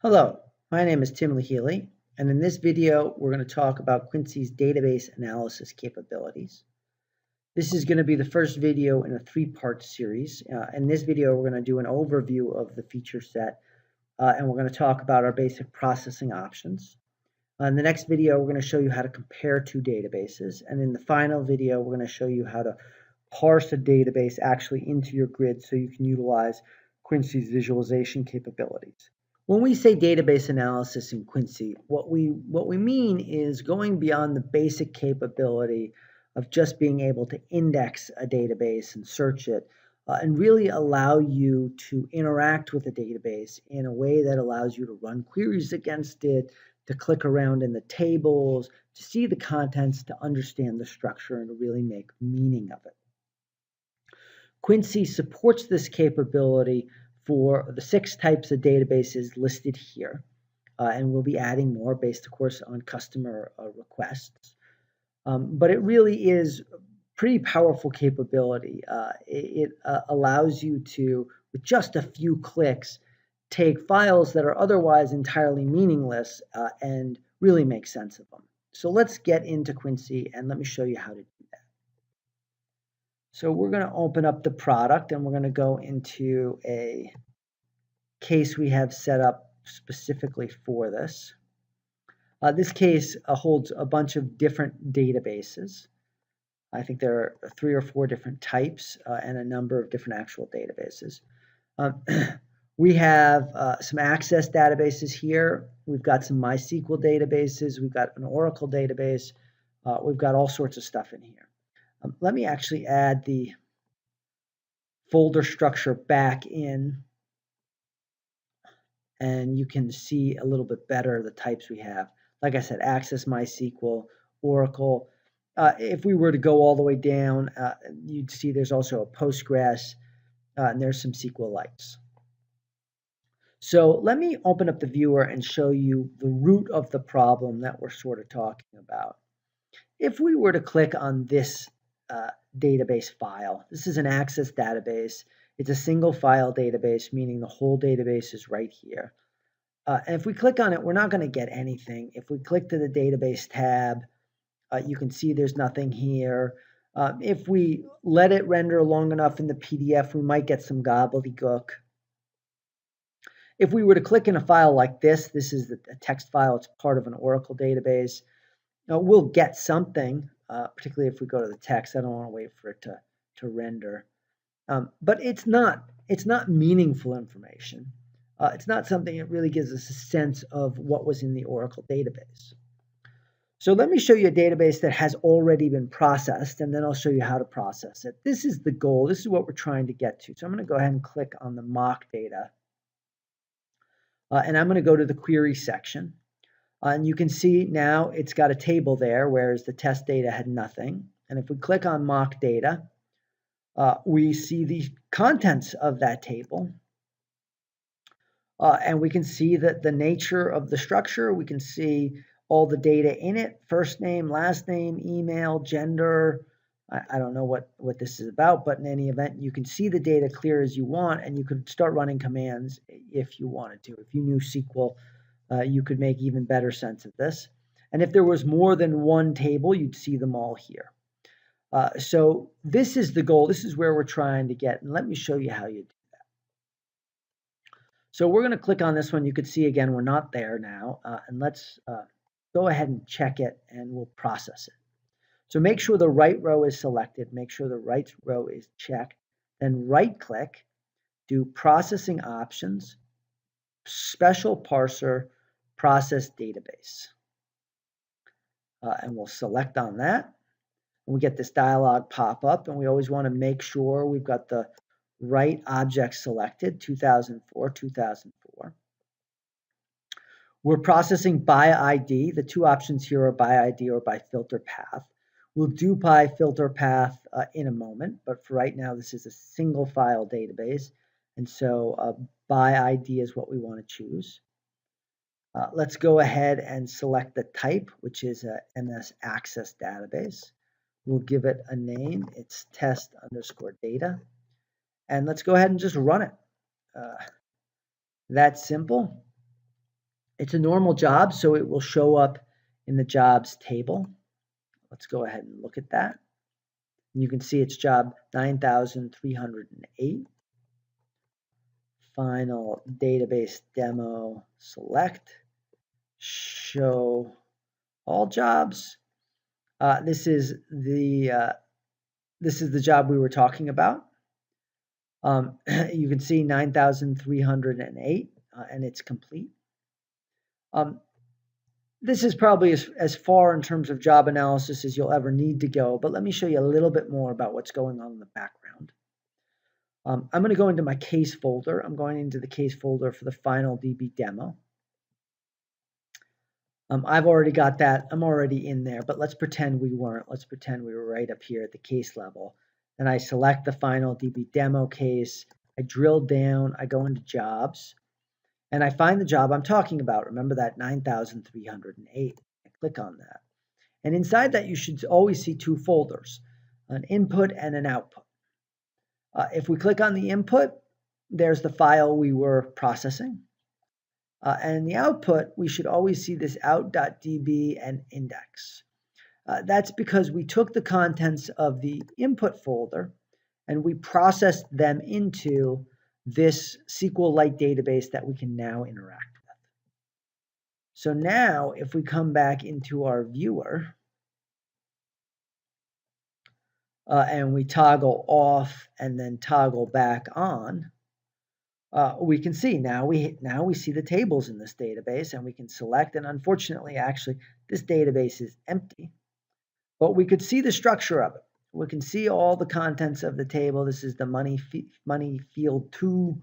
Hello, my name is Tim Lehealy, and in this video, we're going to talk about Quincy's database analysis capabilities. This is going to be the first video in a three-part series. In this video, we're going to do an overview of the feature set, and we're going to talk about our basic processing options. In the next video, we're going to show you how to compare two databases, and in the final video, we're going to show you how to parse a database actually into your grid so you can utilize Quincy's visualization capabilities. When we say database analysis in Quincy, what we mean is going beyond the basic capability of just being able to index a database and search it, and really allow you to interact with the database in a way that allows you to run queries against it, to click around in the tables, to see the contents, to understand the structure, and to really make meaning of it. Quincy supports this capability for the 6 types of databases listed here, and we'll be adding more based, of course, on customer requests. But it really is pretty powerful capability. It allows you to, with just a few clicks, take files that are otherwise entirely meaningless and really make sense of them. So let's get into Quincy and let me show you how to do that. So we're going to open up the product and we're going to go into a case we have set up specifically for this. This case holds a bunch of different databases. I think there are 3 or 4 different types and a number of different actual databases. We have some Access databases here. We've got some MySQL databases. We've got an Oracle database. We've got all sorts of stuff in here. Let me actually add the folder structure back in, and you can see a little bit better the types we have. Like I said, Access, MySQL, Oracle. If we were to go all the way down, you'd see there's also a Postgres, and there's some SQLites. So let me open up the viewer and show you the root of the problem that we're sort of talking about. If we were to click on this database file, this is an Access database. It's a single file database, meaning the whole database is right here. And if we click on it, we're not going to get anything. If we click to the database tab, you can see there's nothing here. If we let it render long enough in the PDF, we might get some gobbledygook. If we were to click in a file like this, this is a text file. It's part of an Oracle database. We'll get something, particularly if we go to the text. I don't want to wait for it to render. But it's not meaningful information. It's not something that really gives us a sense of what was in the Oracle database. So let me show you a database that has already been processed, and then I'll show you how to process it. This is the goal. This is what we're trying to get to. So I'm going to go ahead and click on the mock data. And I'm going to go to the query section. And you can see now it's got a table there, whereas the test data had nothing. And if we click on mock data, we see the contents of that table. And we can see that the nature of the structure. We can see all the data in it: first name, last name, email, gender. I don't know what this is about, but in any event, you can see the data clear as you want, and you could start running commands if you wanted to. If you knew SQL, you could make even better sense of this. And if there was more than one table, you'd see them all here. So this is the goal. This is where we're trying to get. And let me show you how you do that. So we're going to click on this one. You can see, again, we're not there now. And let's go ahead and check it, and we'll process it. So make sure the right row is selected. Make sure the right row is checked. Then right-click, do Processing Options, Special Parser, Process Database. And we'll select on that. And we get this dialog pop up, and we always want to make sure we've got the right object selected, 2004, 2004. We're processing by ID. The 2 options here are by ID or by filter path. We'll do by filter path in a moment, but for right now, this is a single file database. And so by ID is what we want to choose. Let's go ahead and select the type, which is a MS Access database. We'll give it a name. It's test_data. And let's go ahead and just run it. That's simple. It's a normal job, so it will show up in the jobs table. Let's go ahead and look at that. And you can see it's job 9308. Final database demo select, show all jobs. This is the job we were talking about. You can see 9,308, and it's complete. This is probably as far in terms of job analysis as you'll ever need to go, but let me show you a little bit more about what's going on in the background. I'm going to go into my case folder. I'm going into the case folder for the final DB demo. I've already got that. I'm already in there, but let's pretend we weren't. Let's pretend we were right up here at the case level. And I select the final DB demo case. I drill down. I go into jobs. And I find the job I'm talking about. Remember that 9,308. I click on that. And inside that, you should always see two folders, an input and an output. If we click on the input, there's the file we were processing. And the output, we should always see this out.db and index. That's because we took the contents of the input folder and we processed them into this SQLite database that we can now interact with. So now if we come back into our viewer and we toggle off and then toggle back on, we can see now we see the tables in this database, and we can select, and unfortunately actually this database is empty, but we could see the structure of it. We can see all the contents of the table. This is the money field 2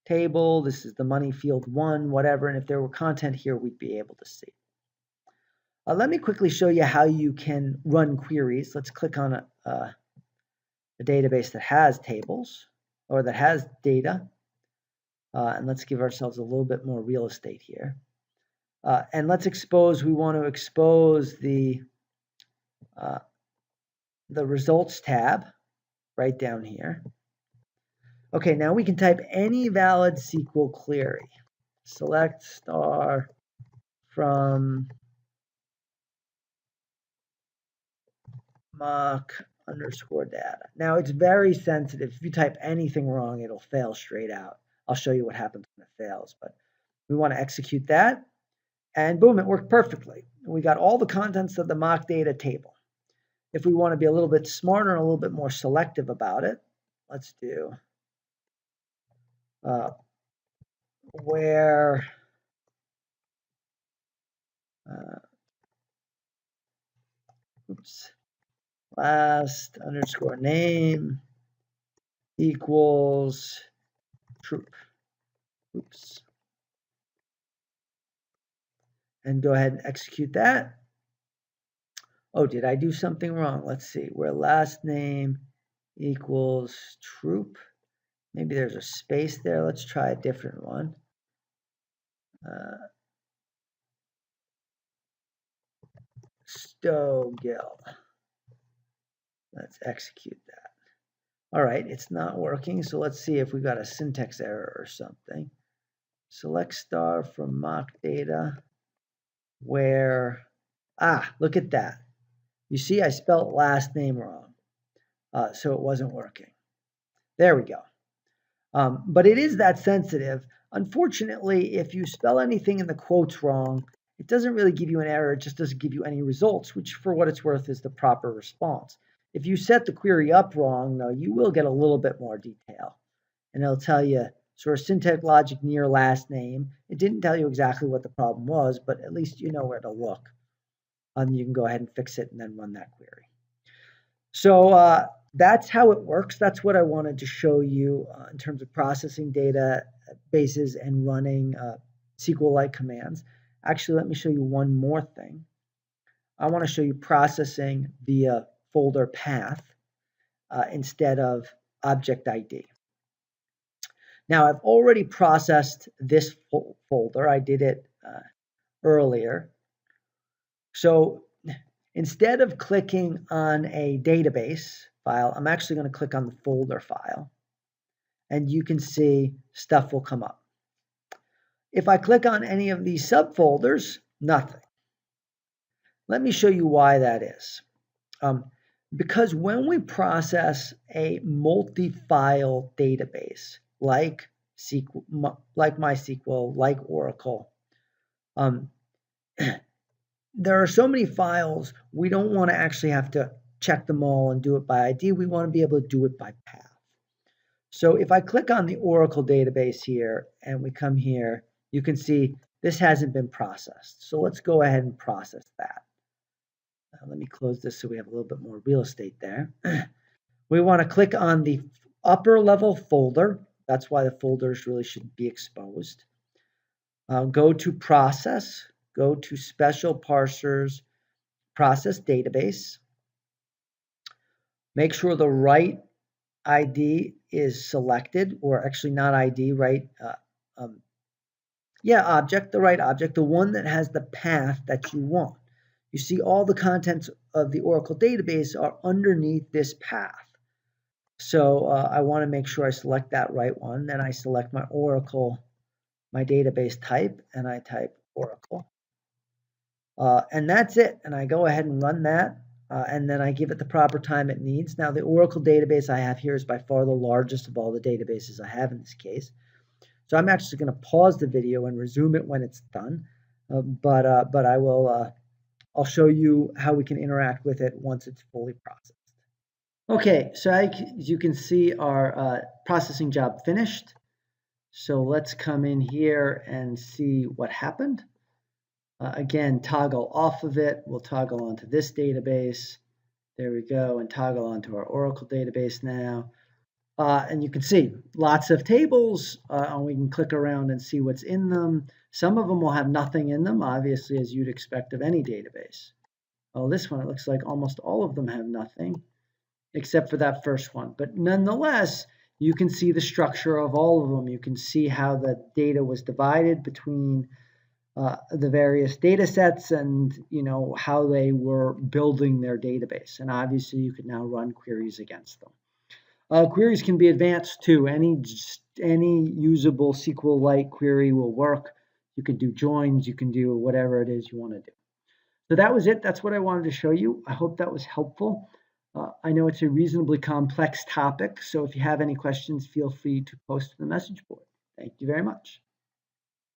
table. This is the money field 1, whatever. And if there were content here, we'd be able to see. Let me quickly show you how you can run queries. Let's click on a database that has tables or that has data. And let's give ourselves a little bit more real estate here. And let's expose, we want to expose the results tab right down here. Okay, now we can type any valid SQL query. Select star from mock_data. Now it's very sensitive. If you type anything wrong, it'll fail straight out. I'll show you what happens when it fails, but we want to execute that. And boom, it worked perfectly. We got all the contents of the mock data table. If we want to be a little bit smarter and a little bit more selective about it, let's do where last underscore name equals troop. And go ahead and execute that. Oh, did I do something wrong? Let's see. Where last name equals troop. Maybe there's a space there. Let's try a different one. Stogill. Let's execute that. All right, it's not working. So let's see if we got a syntax error or something. Select star from mock data where, look at that. You see, I spelled last name wrong. So it wasn't working. There we go. But it is that sensitive. Unfortunately, if you spell anything in the quotes wrong, it doesn't really give you an error. It just doesn't give you any results, which for what it's worth is the proper response. If you set the query up wrong, though, you will get a little bit more detail. And it'll tell you sort of syntax logic near last name. It didn't tell you exactly what the problem was, but at least you know where to look. And you can go ahead and fix it and then run that query. So that's how it works. That's what I wanted to show you in terms of processing databases and running SQLite commands. Actually, let me show you one more thing. I want to show you processing via folder path instead of object ID. Now, I've already processed this folder. I did it earlier. So instead of clicking on a database file, I'm actually going to click on the folder file. And you can see stuff will come up. If I click on any of these subfolders, nothing. Let me show you why that is. Because when we process a multi-file database like SQL, like MySQL, like Oracle, there are so many files, we don't want to actually have to check them all and do it by ID. We want to be able to do it by path. So if I click on the Oracle database here and we come here, you can see this hasn't been processed. So let's go ahead and process that. Let me close this so we have a little bit more real estate there. We want to click on the upper level folder. That's why the folders really should be exposed. Go to process, go to special parsers, process database. Make sure the right ID is selected, or actually not ID, right? Object, the right object, the one that has the path that you want. You see all the contents of the Oracle database are underneath this path. So I want to make sure I select that right one. Then I select my Oracle, my database type, and I type Oracle. And that's it. And I go ahead and run that. And then I give it the proper time it needs. Now, the Oracle database I have here is by far the largest of all the databases I have in this case. So I'm actually going to pause the video and resume it when it's done. But I will. I'll show you how we can interact with it once it's fully processed. Okay, so as you can see, our processing job finished. So let's come in here and see what happened. Again, toggle off of it. We'll toggle onto this database. There we go, and toggle onto our Oracle database now. And you can see lots of tables, and we can click around and see what's in them. Some of them will have nothing in them, obviously, as you'd expect of any database. Oh, this one, it looks like almost all of them have nothing, except for that first one. But nonetheless, you can see the structure of all of them. You can see how the data was divided between the various data sets and how they were building their database. And obviously, you can now run queries against them. Queries can be advanced too. Any usable SQL-like query will work. You can do joins. You can do whatever it is you want to do. So that was it. That's what I wanted to show you. I hope that was helpful. I know it's a reasonably complex topic, so if you have any questions, feel free to post to the message board. Thank you very much.